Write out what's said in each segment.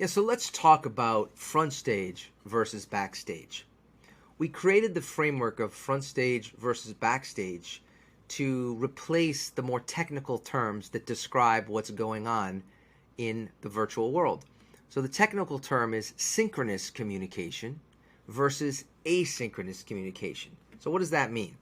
Yeah, so let's talk about front stage versus backstage. We created the framework of front stage versus backstage to replace the more technical terms that describe what's going on in the virtual world. So the technical term is synchronous communication versus asynchronous communication. So what does that mean?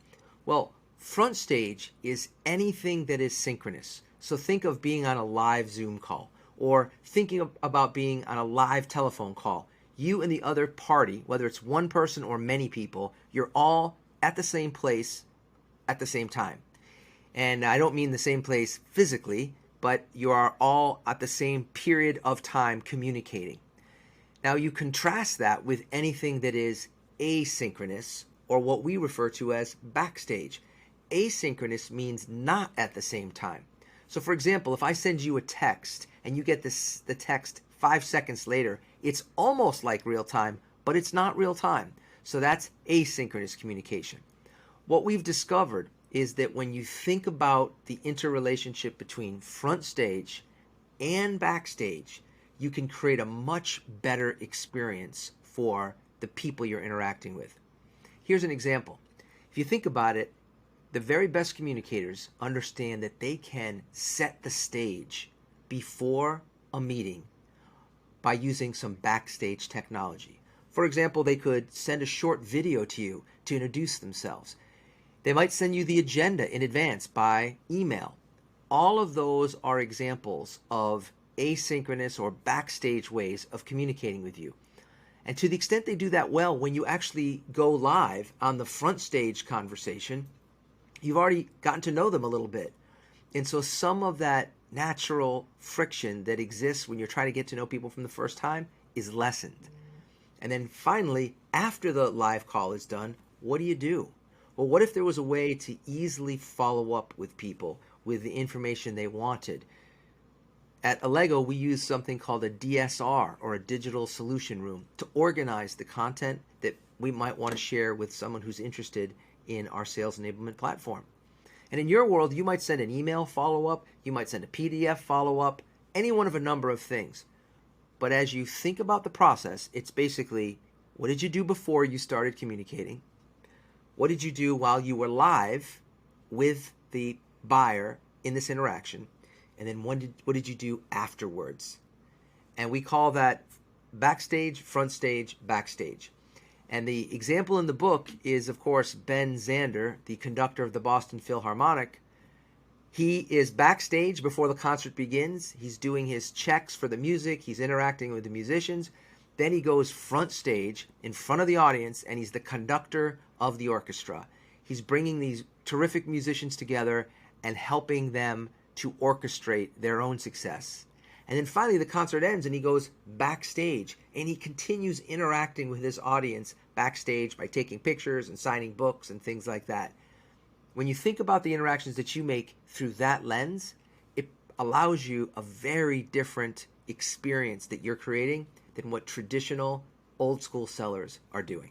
Well, front stage is anything that is synchronous. So think of being on a live Zoom call or thinking about being on a live telephone call. You and the other party, whether it's one person or many people, you're all at the same place at the same time. And I don't mean the same place physically, but you are all at the same period of time communicating. Now you contrast that with anything that is asynchronous, or what we refer to as backstage. Asynchronous means not at the same time. So for example, if I send you a text and you get the text 5 seconds later, it's almost like real time, but it's not real time. So that's asynchronous communication. What we've discovered is that when you think about the interrelationship between front stage and backstage, you can create a much better experience for the people you're interacting with. Here's an example. If you think about it, the very best communicators understand that they can set the stage before a meeting by using some backstage technology. For example, they could send a short video to you to introduce themselves. They might send you the agenda in advance by email. All of those are examples of asynchronous or backstage ways of communicating with you. And to the extent they do that well, when you actually go live on the front stage conversation, you've already gotten to know them a little bit. And so some of that natural friction that exists when you're trying to get to know people from the first time is lessened. And then finally, after the live call is done, what do you do? Well, what if there was a way to easily follow up with people with the information they wanted? At Allego, we use something called a DSR, or a digital solution room, to organize the content that we might want to share with someone who's interested in our sales enablement platform. And in your world, you might send an email follow-up, you might send a PDF follow-up, any one of a number of things. But as you think about the process, it's basically, what did you do before you started communicating? What did you do while you were live with the buyer in this interaction? And then what did you do afterwards? And we call that backstage, front stage, backstage. And the example in the book is, of course, Ben Zander, the conductor of the Boston Philharmonic. He is backstage before the concert begins. He's doing his checks for the music. He's interacting with the musicians. Then he goes front stage in front of the audience, and he's the conductor of the orchestra. He's bringing these terrific musicians together and helping them to orchestrate their own success. And then finally the concert ends and he goes backstage and he continues interacting with his audience backstage by taking pictures and signing books and things like that. When you think about the interactions that you make through that lens, it allows you a very different experience that you're creating than what traditional old school sellers are doing.